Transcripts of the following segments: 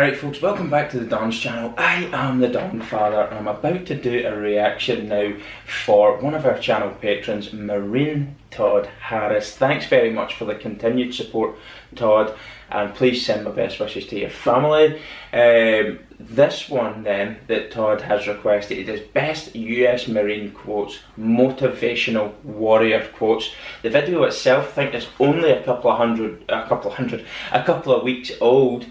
Alright folks, welcome back to the Don's channel. I am the Don Father and I'm about to do a reaction now for one of our channel patrons, Marine Todd Harris. Thanks very much for the continued support, Todd, and please send my best wishes to your family. This one then that Todd has requested is best US Marine quotes, motivational warrior quotes. The video itself I think is only a couple of weeks old,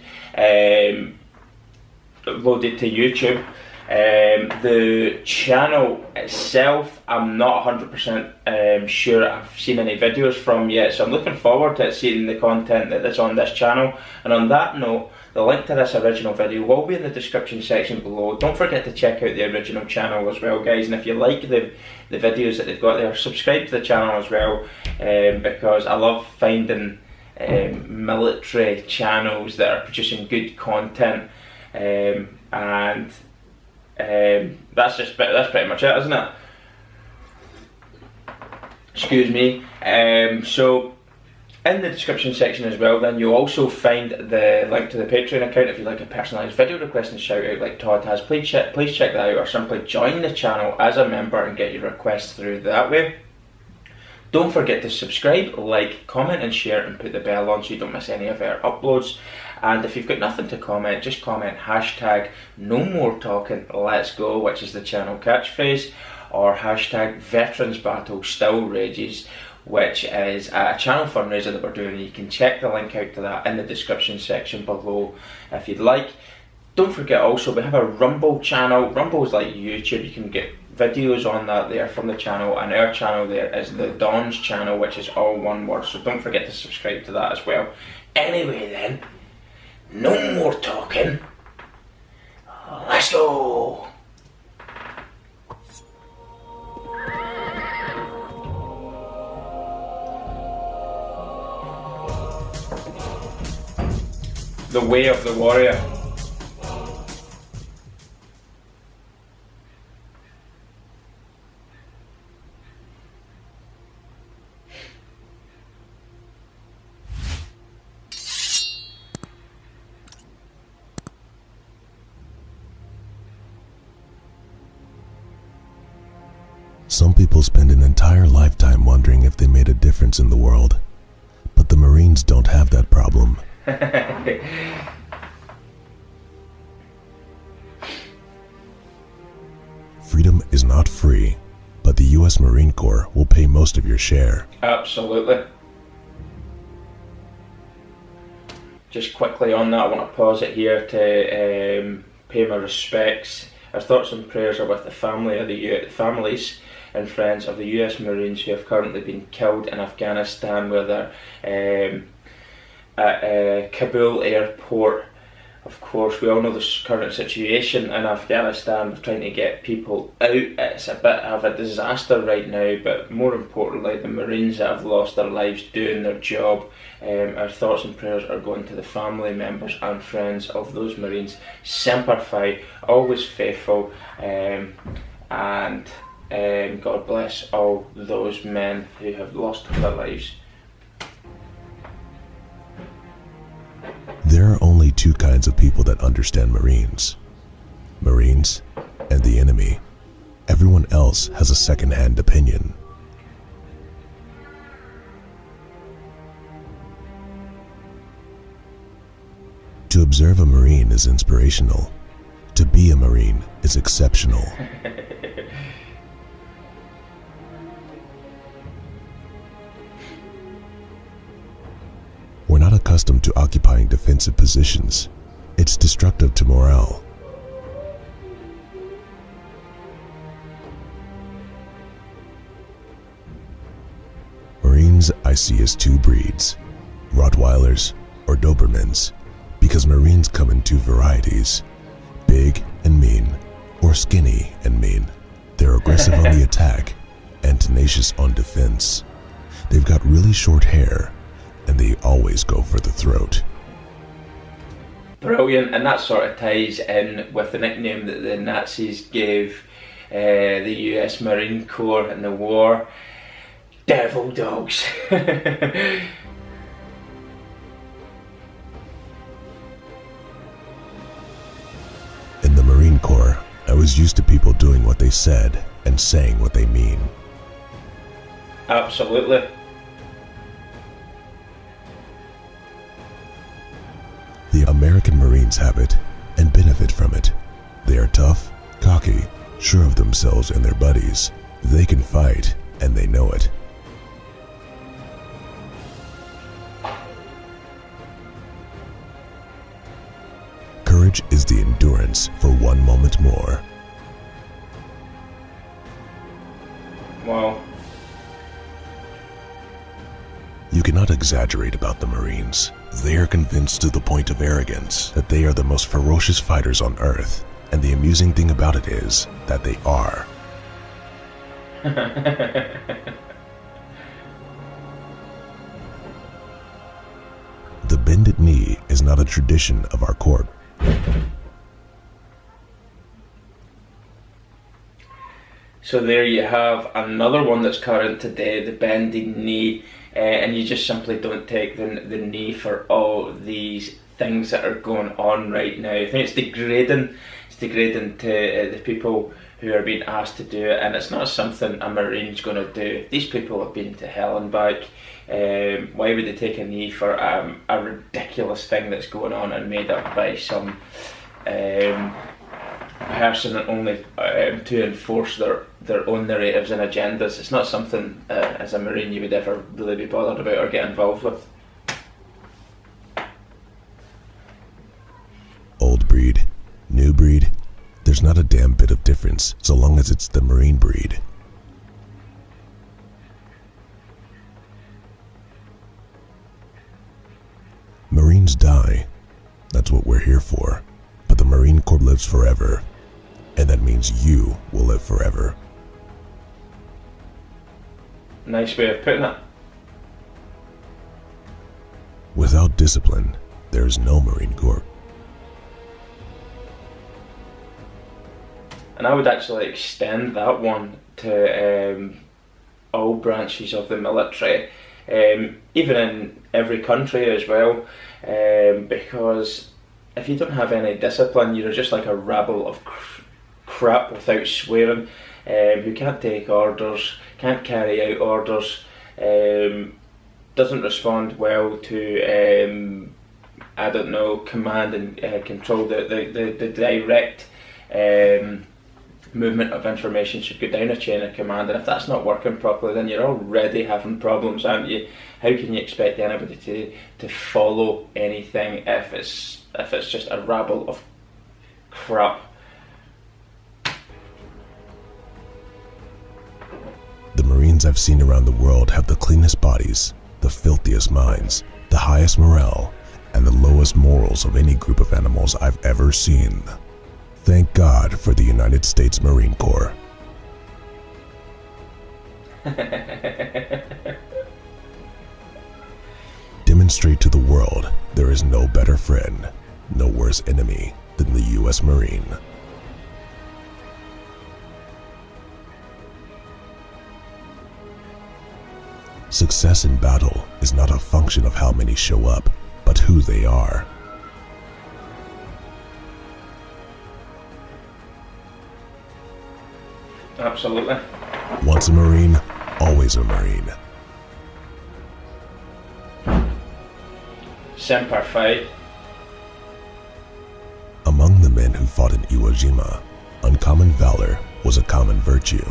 loaded to YouTube. The channel itself I'm not 100% sure I've seen any videos from yet, so I'm looking forward to seeing the content that's on this channel. And on that note, the link to this original video will be in the description section below. Don't forget to check out the original channel as well, guys, and if you like the videos that they've got there, subscribe to the channel as well, because I love finding military channels that are producing good content, and that's pretty much it, isn't it? Excuse me. So in the description section as well, then you'll also find the link to the Patreon account if you'd like a personalised video request and shout out like Todd has. Please check that out, or simply join the channel as a member and get your requests through that way. Don't forget to subscribe, like, comment and share, and put the bell on so you don't miss any of our uploads. And if you've got nothing to comment, just comment hashtag no more talking, let's go, which is the channel catchphrase, or hashtag veterans battle still rages, which is a channel fundraiser that we're doing. You can check the link out to that in the description section below if you'd like. Don't forget also, we have a Rumble channel. Rumble is like YouTube, you can get videos on that there from the channel, and our channel there is the Don's channel, which is all one word, so don't forget to subscribe to that as well. Anyway then, no more talking, let's go! The way of the warrior. Some people spend an entire lifetime wondering if they made a difference in the world, but the Marines don't have that problem. Freedom is not free, but the US Marine Corps will pay most of your share. Absolutely. Just quickly on that, I want to pause it here to pay my respects. Our thoughts and prayers are with the families and friends of the US Marines who have currently been killed in Afghanistan, where they're at Kabul airport. Of course, we all know the current situation in Afghanistan of trying to get people out. It's a bit of a disaster right now, but more importantly, the Marines that have lost their lives doing their job, our thoughts and prayers are going to the family members and friends of those Marines. Semper Fi, always faithful, and God bless all those men who have lost their lives. There are only two kinds of people that understand Marines. Marines and the enemy. Everyone else has a second-hand opinion. To observe a Marine is inspirational. To be a Marine is exceptional. We're not accustomed to occupying defensive positions. It's destructive to morale. Marines I see as two breeds, Rottweilers or Dobermans, because Marines come in two varieties, big and mean, or skinny and mean. They're aggressive on the attack and tenacious on defense. They've got really short hair, and they always go for the throat. Brilliant, and that sort of ties in with the nickname that the Nazis gave the US Marine Corps in the war, devil dogs. was used to people doing what they said and saying what they mean. Absolutely. The American Marines have it and benefit from it. They are tough, cocky, sure of themselves and their buddies. They can fight, and they know it. Courage is the endurance for one moment more. Wow. You cannot exaggerate about the Marines. They are convinced to the point of arrogance that they are the most ferocious fighters on Earth, and the amusing thing about it is that they are. The bended knee is not a tradition of our corps. So there you have another one that's current today, the bending knee, and you just simply don't take the knee for all these things that are going on right now. I think it's degrading. It's degrading to the people who are being asked to do it, and it's not something a Marine's going to do. These people have been to hell and back. Why would they take a knee for a ridiculous thing that's going on and made up by some person that only to enforce their own narratives and agendas? It's not something as a Marine you would ever really be bothered about or get involved with. Old breed, new breed, there's not a damn bit of difference so long as it's the Marine breed. Marines die. That's what we're here for. But the Marine Corps lives forever. And that means you will live forever. Nice way of putting it. Without discipline, there is no Marine Corps. And I would actually extend that one to all branches of the military, even in every country as well, because if you don't have any discipline, you're just like a rabble of crap without swearing, who can't take orders, can't carry out orders, doesn't respond well to, I don't know, command and control. The direct movement of information should go down a chain of command, and if that's not working properly, then you're already having problems, aren't you? How can you expect anybody to follow anything if it's just a rabble of crap? The Marines I've seen around the world have the cleanest bodies, the filthiest minds, the highest morale, and the lowest morals of any group of animals I've ever seen. Thank God for the United States Marine Corps. Demonstrate to the world there is no better friend, no worse enemy than the U.S. Marine. Success in battle is not a function of how many show up, but who they are. Absolutely. Once a Marine, always a Marine. Semper Fi. Among the men who fought in Iwo Jima, uncommon valor was a common virtue.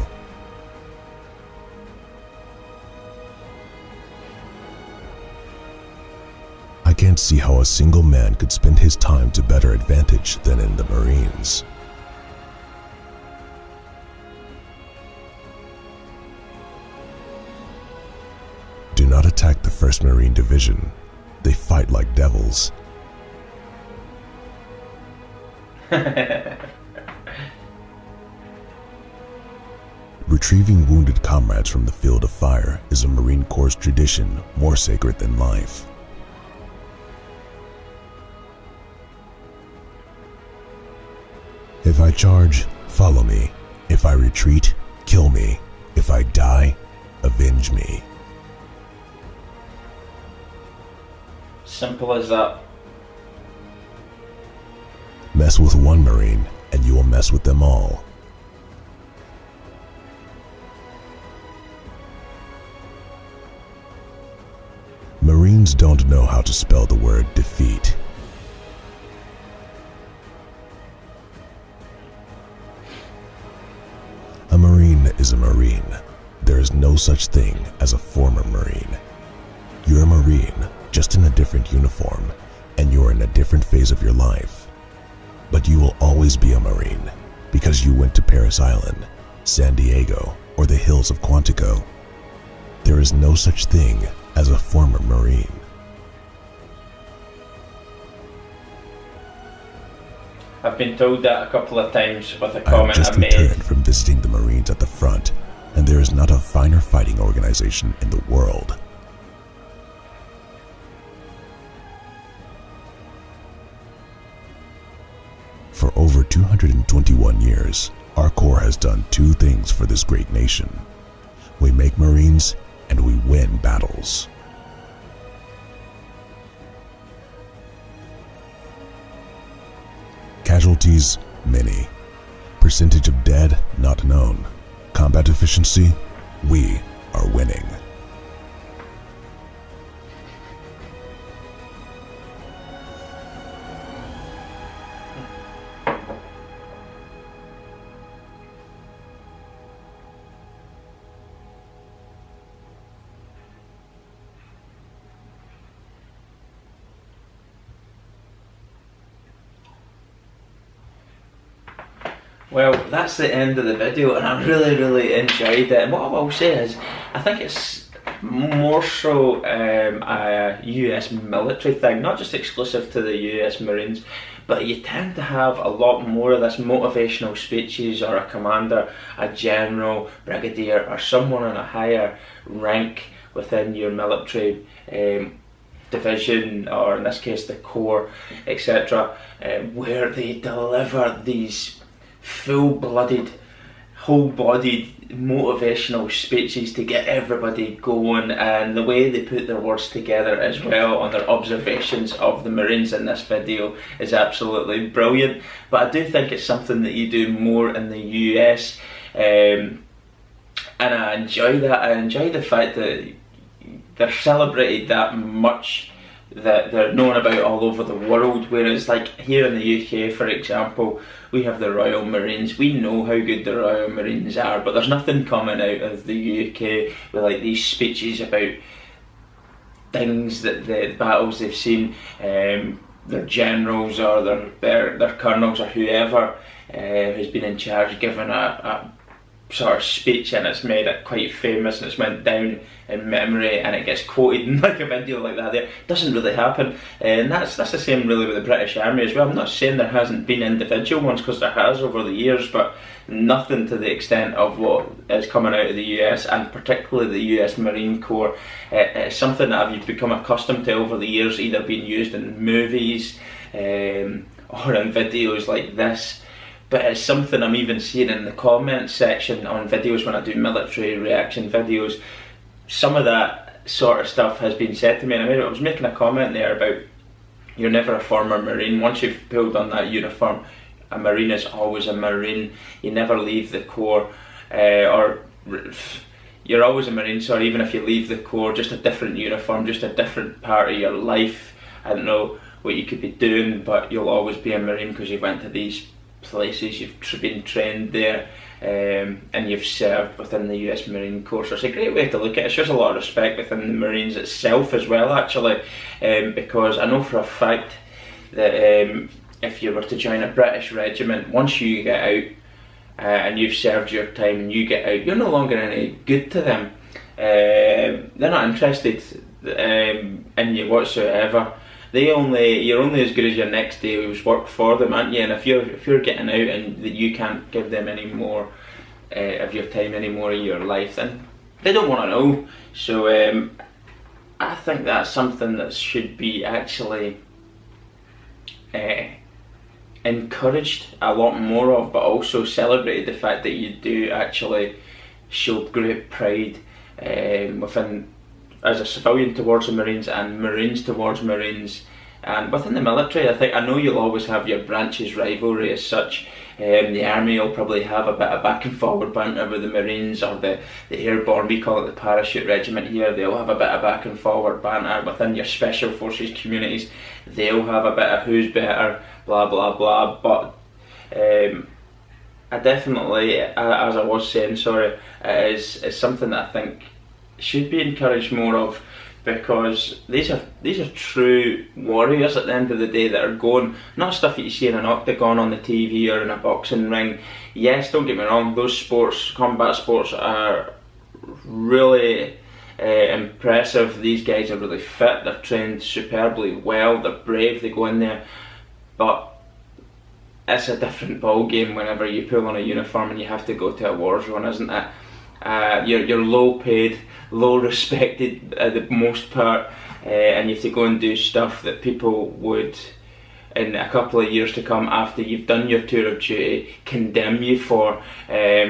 I can't see how a single man could spend his time to better advantage than in the Marines. Do not attack the 1st Marine Division. They fight like devils. Retrieving wounded comrades from the field of fire is a Marine Corps tradition more sacred than life. If I charge, follow me. If I retreat, kill me. If I die, avenge me. Simple as that. Mess with one Marine, and you will mess with them all. Marines don't know how to spell the word defeat. A Marine is a Marine. There is no such thing as a former Marine. You're a Marine, just in a different uniform, and you're in a different phase of your life. But you will always be a Marine, because you went to Paris Island, San Diego, or the hills of Quantico. There is no such thing as a former Marine. I've been told that a couple of times with a I have comment just I made. returned from visiting the Marines at the front, and there is not a finer fighting organization in the world. For over 221 years, our Corps has done two things for this great nation. We make Marines, and we win battles. Casualties, many. Percentage of dead, not known. Combat efficiency, we are winning. Well, that's the end of the video, and I really enjoyed it. And what I will say is, I think it's more so a US military thing, not just exclusive to the US Marines, but you tend to have a lot more of this motivational speeches, or a commander, a general, brigadier, or someone in a higher rank within your military division, or in this case the Corps, etc., where they deliver these full-blooded, whole-bodied motivational speeches to get everybody going, and the way they put their words together as well on their observations of the Marines in this video is absolutely brilliant. But I do think it's something that you do more in the US, and I enjoy that. I enjoy the fact that they're celebrated that much, that they're known about all over the world, whereas like here in the UK, for example, we have the Royal Marines. We know how good the Royal Marines are, but there's nothing coming out of the UK with like these speeches about things, that the battles they've seen, their generals or their colonels or whoever who's been in charge giving a sort of speech, and it's made it quite famous and it's went down in memory and it gets quoted in like a video like that. There doesn't really happen, and that's the same really with the British Army as well. I'm not saying there hasn't been individual ones, because there has over the years, but nothing to the extent of what is coming out of the US, and particularly the US Marine Corps. It's something that I've become accustomed to over the years, either being used in movies or in videos like this. But it's something I'm even seeing in the comments section on videos when I do military reaction videos. Some of that sort of stuff has been said to me, and I was making a comment there about you're never a former Marine. Once you've pulled on that uniform, a Marine is always a Marine. You never leave the Corps, or you're always a Marine, sorry, even if you leave the Corps, just a different uniform, just a different part of your life. I don't know what you could be doing, but you'll always be a Marine because you went to these places, you've been trained there, and you've served within the US Marine Corps. So it's a great way to look at it. It shows a lot of respect within the Marines itself as well, actually, because I know for a fact that if you were to join a British regiment, once you get out and you've served your time and you get out, you're no longer any good to them. They're not interested in you whatsoever. You're only as good as your next day's work for them, aren't you? And if you're getting out and that you can't give them any more of your time, any more of your life, then they don't want to know. So I think that's something that should be actually encouraged a lot more of, but also celebrated, the fact that you do actually show great pride within, as a civilian towards the Marines, and Marines towards Marines, and within the military. I know you'll always have your branches rivalry as such, The Army will probably have a bit of back and forward banter with the Marines, or the Airborne, we call it the Parachute Regiment here. They'll have a bit of back and forward banter. Within your Special Forces communities, they'll have a bit of who's better, blah blah blah. But I definitely, as I was saying, sorry, it is something that I think should be encouraged more of, because these are true warriors at the end of the day that are going, not stuff that you see in an octagon on the TV or in a boxing ring. Yes, don't get me wrong, those sports, combat sports, are really impressive. These guys are really fit, they're trained superbly well, they're brave, they go in there, but it's a different ball game whenever you pull on a uniform and you have to go to a war zone, isn't it? You're low paid, low respected at the most part, and you have to go and do stuff that people would, in a couple of years to come after you've done your tour of duty, condemn you for.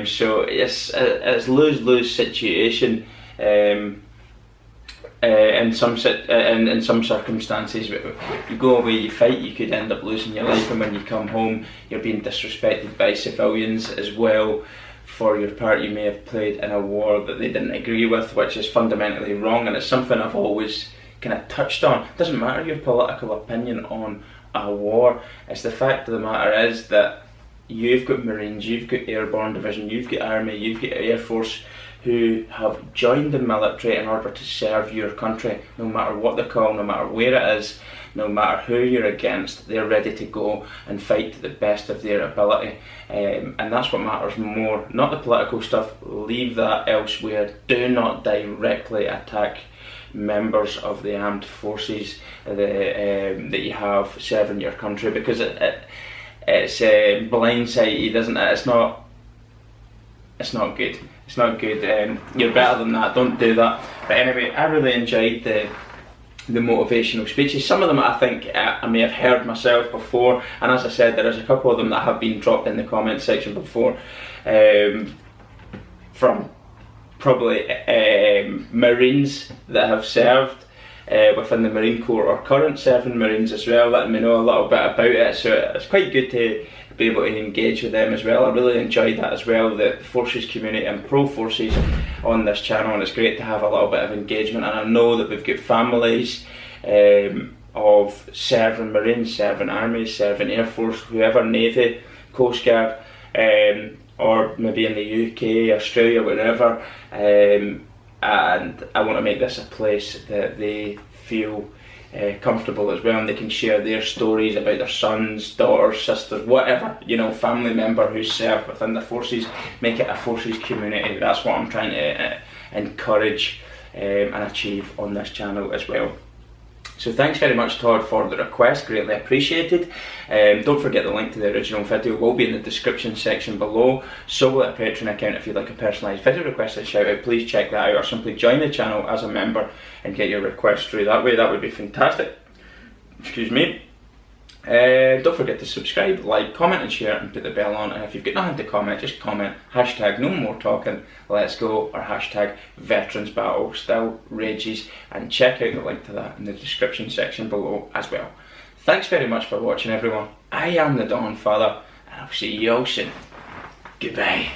So it's lose-lose situation. In some circumstances, you go away, you fight, you could end up losing your life, and when you come home, you're being disrespected by civilians as well for your part you may have played in a war that they didn't agree with, which is fundamentally wrong. And it's something I've always kind of touched on. It doesn't matter your political opinion on a war, it's the fact of the matter is that you've got Marines, you've got Airborne Division, you've got Army, you've got Air Force, who have joined the military in order to serve your country. No matter what they call, no matter where it is, no matter who you're against, they're ready to go and fight to the best of their ability. And that's what matters more, not the political stuff. Leave that elsewhere. Do not directly attack members of the armed forces that you have serving your country, because it's blindsided, isn't it? It's not good. It's not good. You're better than that. Don't do that. But anyway, I really enjoyed the motivational speeches. Some of them I think I may have heard myself before, and as I said, there is a couple of them that have been dropped in the comment section before, from probably Marines that have served within the Marine Corps, or current serving Marines as well, letting me know a little bit about it. So it's quite good to be able to engage with them as well. I really enjoyed that as well, the forces community and pro forces on this channel, and it's great to have a little bit of engagement. And I know that we've got families of serving Marines, serving Army, serving Air Force, whoever, Navy, Coast Guard, or maybe in the UK, Australia, wherever, and I want to make this a place that they feel comfortable as well, and they can share their stories about their sons, daughters, sisters, whatever, family member who's served within the forces. Make it a forces community. That's what I'm trying to encourage and achieve on this channel as well. So thanks very much, Todd, for the request, greatly appreciated. Don't forget the link to the original video will be in the description section below. So will a Patreon account if you'd like a personalised video request and shout out. Please check that out, or simply join the channel as a member and get your request through that way. That would be fantastic. Excuse me. Don't forget to subscribe, like, comment and share, and put the bell on. And if you've got nothing to comment, just comment hashtag no more talking, let's go, or hashtag veterans battle still rages, and check out the link to that in the description section below as well. Thanks very much for watching, everyone. I am the Dawn Father, and I'll see you all soon. Goodbye.